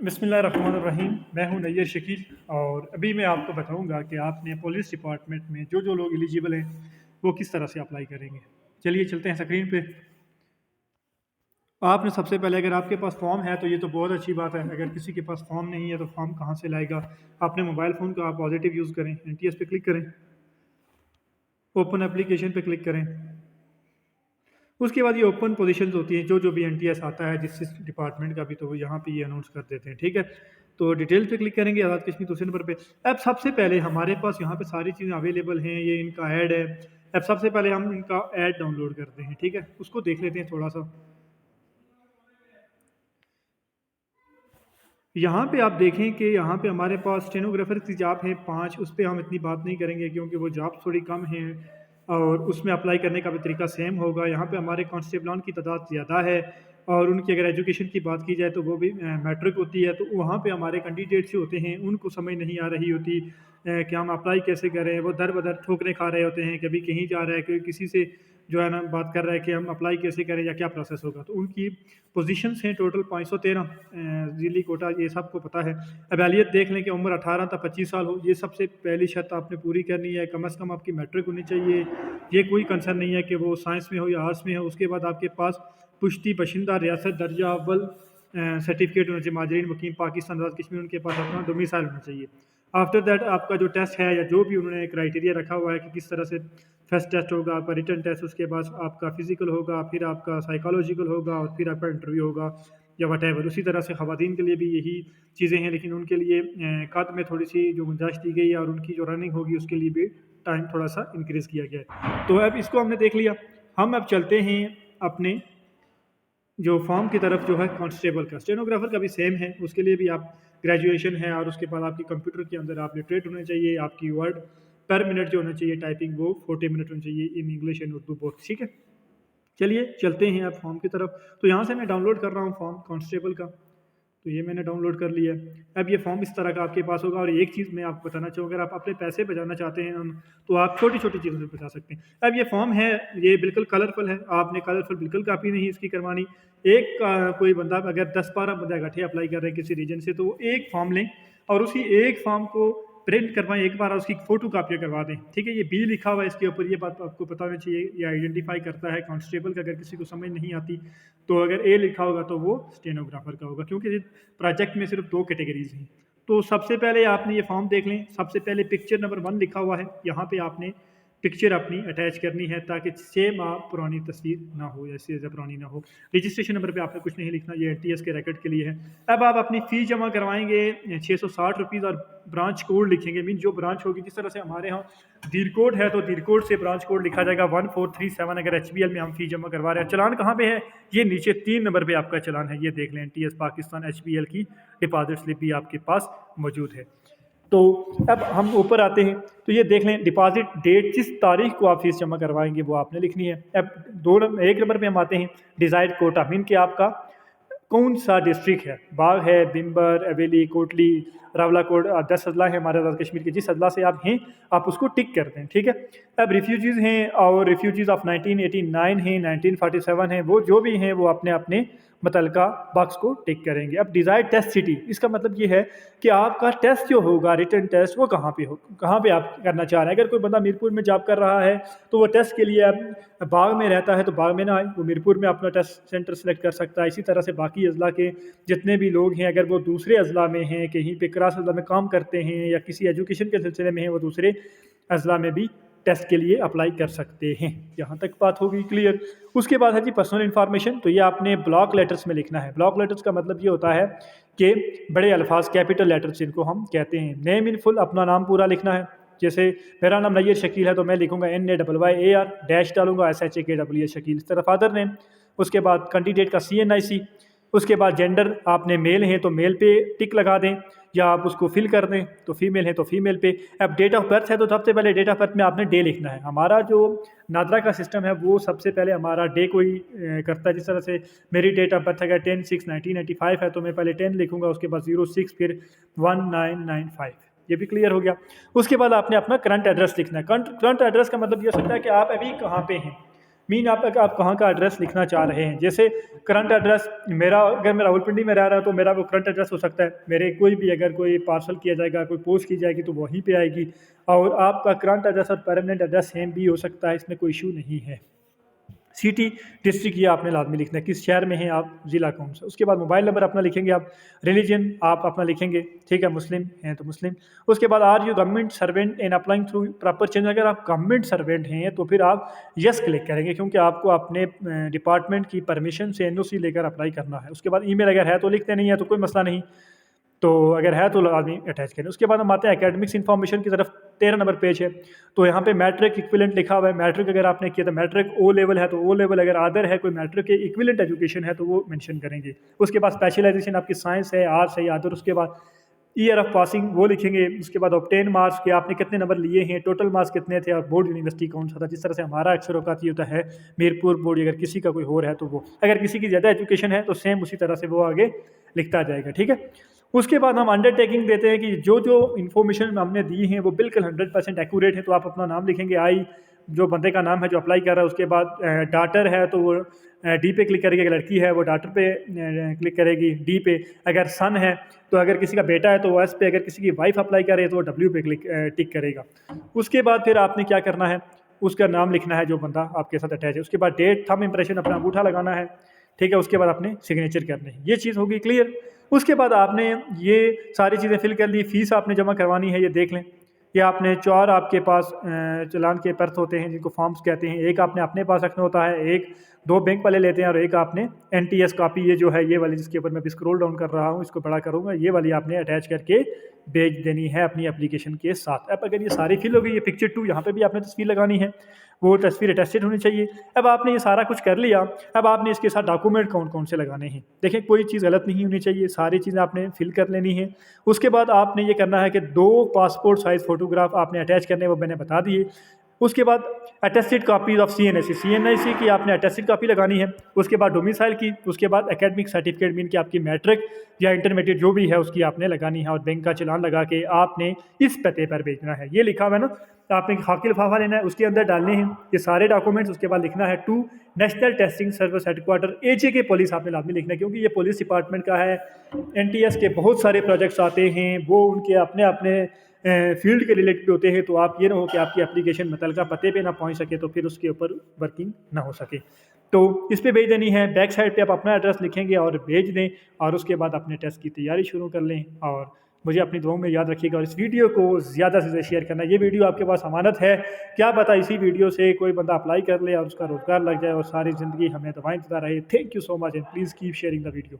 बिस्मिल्लाहिर्रहमानिर्रहीम। मैं हूं नैयर शकील और अभी मैं आपको बताऊंगा कि आपने पुलिस डिपार्टमेंट में जो जो लोग एलिजिबल हैं वो किस तरह से अप्लाई करेंगे। चलिए चलते हैं स्क्रीन पे। आपने सबसे पहले अगर आपके पास फॉर्म है तो ये तो बहुत अच्छी बात है। अगर किसी के पास फॉर्म नहीं है तो फॉर्म कहाँ से लाएगा। अपने मोबाइल फ़ोन का आप पॉजिटिव यूज़ करें, NTS पे क्लिक करें, ओपन एप्लीकेशन पे क्लिक करें। उसके बाद ये ओपन पोजीशंस होती हैं, जो जो भी NTS आता है जिस डिपार्टमेंट का भी, तो वो यहाँ पे ये अनाउंस कर देते हैं। ठीक है, तो डिटेल्स पे क्लिक करेंगे, आज़ाद कश्मीर दूसरे नंबर पे। अब सबसे पहले हमारे पास यहाँ पे सारी चीज़ें अवेलेबल हैं, ये इनका ऐड है। अब सबसे पहले हम इनका ऐड डाउनलोड करते हैं। ठीक है, उसको देख लेते हैं थोड़ा सा। यहाँ पे आप देखें कि यहाँ पे हमारे पास स्टेनोग्राफर की जॉब है 5। उस पर हम इतनी बात नहीं करेंगे क्योंकि वो जॉब थोड़ी कम है और उसमें अप्लाई करने का भी तरीका सेम होगा। यहाँ पे हमारे कांस्टेबलान की तादाद ज़्यादा है और उनकी अगर एजुकेशन की बात की जाए तो वो भी मैट्रिक होती है। तो वहाँ पे हमारे कैंडिडेट्स जो होते हैं उनको समझ नहीं आ रही होती कि हम अप्लाई कैसे करें। वो दर बदर ठोकरें खा रहे होते हैं, कभी कहीं जा रहा है, कभी किसी से जो है ना बात कर रहा है कि हम अप्लाई कैसे करें या क्या प्रोसेस होगा। तो उनकी पोजीशंस हैं टोटल 513 जिली कोटा, ये सबको पता है। अब एहलियत देख लें कि उम्र 18 तक 25 साल हो, ये सबसे पहली शर्त आपने पूरी करनी है। कम अज़ कम आपकी मैट्रिक होनी चाहिए। ये कोई कंसर्न नहीं है कि वो साइंस में हो या आर्ट्स में हो। उसके बाद आपके पास पुश्ती बशिंदा रियासत दर्जा अव्वल सर्टिफिकेट होना चाहिए। माजरीन मुकीम पाकिस्तान आज़ाद कश्मीर, उनके पास अपना डोमिसाइल होना चाहिए। आफ्टर दैट आपका जो टेस्ट है या जो भी उन्होंने क्राइटेरिया रखा हुआ है कि किस तरह से फर्स्ट टेस्ट होगा, आपका रिटन टेस्ट, उसके बाद आपका फिजिकल होगा, फिर आपका साइकोलॉजिकल होगा और फिर आपका इंटरव्यू होगा या वट। उसी तरह से ख़वातीन के लिए भी यही चीज़ें हैं, लेकिन उनके लिए कद में थोड़ी सी जो गुंजाइश दी गई है और उनकी जो रनिंग होगी उसके लिए भी टाइम थोड़ा सा इंक्रीज़ किया गया है। तो अब इसको हमने देख लिया। हम अब चलते हैं अपने जो फॉर्म की तरफ, जो है कांस्टेबल का। स्टेनोग्राफर का भी सेम है, उसके लिए भी आप ग्रेजुएशन है और उसके बाद आपकी कंप्यूटर के अंदर आप लिटरेट होने चाहिए। आपकी वर्ड पर मिनट जो होना चाहिए टाइपिंग, वो 40 मिनट होनी चाहिए in English and Urdu both. ठीक है, चलिए चलते हैं आप फॉर्म की तरफ। तो यहाँ से मैं डाउनलोड कर रहा हूँ फॉर्म कांस्टेबल का, तो ये मैंने डाउनलोड कर लिया। अब ये फॉर्म इस तरह का आपके पास होगा। और एक चीज़ मैं आपको बताना चाहूँगा, अगर आप अपने पैसे बचाना चाहते हैं तो आप छोटी छोटी चीज़ों से बचा सकते हैं। अब ये फॉर्म है, ये बिल्कुल कलरफुल है। आपने कलरफुल बिल्कुल कापी नहीं इसकी करवानी। एक कोई बंदा अगर 10-12 बंदे इकट्ठे अप्लाई कर रहे हैं किसी रीजन से, तो वो एक फॉर्म लें और उसी एक फॉर्म को प्रिंट करवाएं एक बार और उसकी फ़ोटो कापियाँ करवा दें। ठीक है, ये बी लिखा हुआ है इसके ऊपर, ये बात आपको पता होनी चाहिए। ये आइडेंटिफाई करता है कांस्टेबल का। अगर किसी को समझ नहीं आती तो अगर ए लिखा होगा तो वो स्टेनोग्राफर का होगा, क्योंकि प्रोजेक्ट में सिर्फ 2 कैटेगरीज हैं। तो सबसे पहले आपने ये फॉर्म देख लें। सबसे पहले पिक्चर नंबर 1 लिखा हुआ है, यहाँ पे आपने पिक्चर अपनी अटैच करनी है ताकि 6 माह पुरानी तस्वीर ना हो या इससे ज़्यादा पुरानी ना हो। रजिस्ट्रेशन नंबर पे आपने कुछ नहीं लिखना, ये NTS के रिकॉर्ड के लिए है। अब आप अपनी फ़ीस जमा करवाएंगे 660 रुपीज़ और ब्रांच कोड लिखेंगे। मीन जो ब्रांच होगी, जिस तरह से हमारे यहाँ दीर कोड है तो दीर कोड से ब्रांच कोड लिखा जाएगा 1437। अगर HBL में हम फ़ी जमा करवा रहे हैं। चलान कहाँ पे है? ये नीचे 3 नंबर पे आपका चलान है, ये देख लें। NTS पाकिस्तान HBL की डिपॉजिट स्लिप भी आपके पास मौजूद है। तो अब हम ऊपर आते हैं, तो ये देख लें डिपॉजिट डेट, जिस तारीख को आप फीस जमा करवाएंगे वो आपने लिखनी है। अब 1 नंबर पे हम आते हैं डिज़ायर्ड कोटा, मीन कि आपका कौन सा डिस्ट्रिक्ट है। बाग है, बिम्बर, अवेली, कोटली, रावलाकोट, 10 अजला है हमारे आज़ाद कश्मीर के। जिस अजला से आप हैं आप उसको टिक करते हैं। ठीक है, अब रिफ्यूजीज़ हैं और रिफ्यूजीज़ ऑफ 1989 हैं, 1947 हैं, वो जो भी हैं वो अपने अपने मुतलका बॉक्स को टिक करेंगे। अब डिज़ायर्ड टेस्ट सिटी, इसका मतलब ये है कि आपका टेस्ट जो होगा, रिटन टेस्ट, वो कहाँ पे हो, कहाँ पे आप करना चाह रहे हैं। अगर कोई बंदा मीरपुर में जॉब कर रहा है तो वो टेस्ट के लिए अब बाग में रहता है तो बाग में ना आए, वो मीरपुर में अपना टेस्ट सेंटर सेलेक्ट कर सकता है। इसी तरह से बाकी अजला के जितने भी लोग हैं, अगर वो दूसरे अजला में हैं, कहीं पे क्रॉस अजला में काम करते हैं या किसी एजुकेशन के सिलसिले में हैं, वो दूसरे अजला में भी टेस्ट के लिए अप्लाई कर सकते हैं। यहाँ तक बात होगी क्लियर। उसके बाद है जी पर्सनल इन्फॉर्मेशन। तो ये आपने ब्लॉक लेटर्स में लिखना है। ब्लॉक लेटर्स का मतलब ये होता है कि बड़े अल्फाज, कैपिटल लेटर्स जिनको हम कहते हैं। नेम इन फुल, अपना नाम पूरा लिखना है। जैसे मेरा नाम नैयर शकील है तो मैं लिखूंगा NAYYAR, डैश डालूंगा SHAKWL शकील। इस तरह फादर नेम। उसके बाद कैंडिडेट का CNIC। उसके बाद जेंडर, आपने मेल हैं तो मेल पे टिक लगा दें या आप उसको फिल कर दें, तो फीमेल है तो फीमेल पे। अब डेट ऑफ बर्थ है तो सबसे पहले डेट ऑफ बर्थ में आपने डे लिखना है। हमारा जो नादरा का सिस्टम है वो सबसे पहले हमारा डे को ही करता है। जिस तरह से मेरी डेट ऑफ बर्थ अगर 10/6/1995 है तो मैं पहले 10 लिखूंगा, उसके बाद 06, फिर 1995। ये भी क्लियर हो गया। उसके बाद आपने अपना करंट एड्रेस लिखना है। करंट एड्रेस का मतलब ये हो सकता है कि आप अभी कहाँ पे हैं। मीन आप कहाँ का एड्रेस लिखना चाह रहे हैं। जैसे करंट एड्रेस मेरा, अगर मैं रावलपिंडी में रह रहा हूँ तो मेरा वो करंट एड्रेस हो सकता है। मेरे कोई भी अगर कोई पार्सल किया जाएगा, कोई पोस्ट की जाएगी तो वहीं पे आएगी। और आपका करंट एड्रेस और परमानेंट एड्रेस सेम भी हो सकता है, इसमें कोई इशू नहीं है। सिटी डिस्ट्रिक्ट ये आपने लाजमी लिखना है, किस शहर में हैं आप, ज़िला कौन सा। उसके बाद मोबाइल नंबर अपना लिखेंगे आप, रिलीजन आप अपना लिखेंगे, ठीक है, मुस्लिम हैं तो मुस्लिम। उसके बाद are you government servant and applying through proper change, अगर आप गवर्नमेंट सर्वेंट हैं तो फिर आप यस क्लिक करेंगे, क्योंकि आपको अपने डिपार्टमेंट की परमिशन से एनओसी लेकर अप्लाई करना है। उसके बाद ईमेल अगर है तो लिखते, नहीं है तो कोई मसला नहीं, तो अगर है तो आदमी अटैच करें। उसके बाद हम आते हैं एकेडमिक्स इन्फॉर्मेशन की तरफ। 13 नंबर पेज है, तो यहाँ पे मैट्रिक इक्विवेलेंट लिखा हुआ है। मैट्रिक अगर आपने किया तो मैट्रिक ओ लेवल है तो ओ लेवल, अगर अदर है कोई मैट्रिक के इक्विवेलेंट एजुकेशन है तो वो मेंशन करेंगे। उसके बाद स्पेशलाइजेशन आपकी साइंस है, आर्ट्स है या अदर। उसके बाद ईयर ऑफ पासिंग वो लिखेंगे। उसके बाद ऑब्टेन मार्क्स के आपने कितने नंबर लिए हैं, टोटल मार्क्स कितने थे, और बोर्ड यूनिवर्सिटी कौन सा था। जिस तरह से हमारा अक्सर औकात ये होता है मीरपुर बोर्ड, अगर किसी का कोई और है तो वो, अगर किसी की ज़्यादा एजुकेशन है तो सेम उसी तरह से वो आगे लिखता जाएगा, ठीक है। उसके बाद हम अंडरटेकिंग देते हैं कि जो जो इन्फॉर्मेशन हमने दी है वो बिल्कुल 100% एक्यूरेट है, तो आप अपना नाम लिखेंगे, आई जो बंदे का नाम है जो अप्लाई कर रहा है। उसके बाद डाटर है तो वो डी पे क्लिक करेगी, अगर लड़की है वो डाटर पे क्लिक करेगी, डी पे। अगर सन है तो अगर किसी का बेटा है तो वो एस पे, अगर किसी की वाइफ अप्लाई कर रही है तो वो डब्ल्यू पे क्लिक टिक करेगा। उसके बाद फिर आपने क्या करना है, उसका नाम लिखना है जो बंदा आपके साथ अटैच है। उसके बाद डेट, थंब इंप्रेशन अपना अंगूठा लगाना है, ठीक है। उसके बाद आपने सिग्नेचर करने हैं, ये चीज़ होगी क्लियर। उसके बाद आपने ये सारी चीज़ें फिल कर ली, फीस आपने जमा करवानी है, ये देख लें। ये आपने 4 आपके पास चालान के पर्थ होते हैं जिनको फॉर्म्स कहते हैं। एक आपने अपने पास रखना होता है, एक 2 बैंक वाले लेते हैं, और एक आपने एनटीएस कॉपी, ये जो है ये वाली जिसके ऊपर मैं स्क्रॉल डाउन कर रहा हूँ, इसको बड़ा करूँगा, ये वाली आपने अटैच करके भेज देनी है अपनी एप्लीकेशन के साथ। अब अगर ये सारी फिल हो गई, ये पिक्चर 2 यहाँ पे भी आपने तस्वीर लगानी है, वो तस्वीर अटेस्टेड होनी चाहिए। अब आपने ये सारा कुछ कर लिया, अब आपने इसके साथ डॉक्यूमेंट कौन कौन से लगाने हैं। देखें, कोई चीज़ गलत नहीं होनी चाहिए, सारी चीज़ें आपने फिल कर लेनी है। उसके बाद आपने ये करना है कि 2 पासपोर्ट साइज़ फ़ोटोग्राफ आपने अटैच करने, वो मैंने बता दिए। उसके बाद अटेस्टेड कॉपीज़ ऑफ सीएनआईसी की आपने अटेस्टेड कॉपी लगानी है। उसके बाद डोमिसाइल की, उसके बाद एकेडमिक सर्टिफिकेट मीन कि आपकी मैट्रिक या इंटरमीडिएट जो भी है उसकी आपने लगानी है, और बैंक का चालान लगा के आपने इस पते पर भेजना है। ये लिखा हुआ है ना, तो आपने खाकी लिफाफा लेना है, उसके अंदर डालने हैं ये सारे डॉक्यूमेंट्स। उसके बाद लिखना है to national testing service headquarter AJ police आपने लाजमी लिखना है, क्योंकि ये पुलिस डिपार्टमेंट का है। एनटीएस के बहुत सारे प्रोजेक्ट्स आते हैं, वो उनके अपने अपने फील्ड के रिलेटेड होते हैं, तो आप ये ना हो कि आपकी एप्लीकेशन मुतलका पते पे ना पहुंच सके तो फिर उसके ऊपर वर्किंग ना हो सके। तो इस पे भेज देनी है, बैक साइड पे आप अपना एड्रेस लिखेंगे और भेज दें, और उसके बाद अपने टेस्ट की तैयारी शुरू कर लें। और मुझे अपनी दुआओं में याद रखिएगा, और इस वीडियो को ज़्यादा से ज़्यादा शेयर करना। ये वीडियो आपके पास अमानत है, क्या पता इसी वीडियो से कोई बंदा अप्लाई कर ले और उसका रोज़गार लग जाए और सारी ज़िंदगी हमें दवाएं देता रहे। Thank you so much and please keep sharing the video.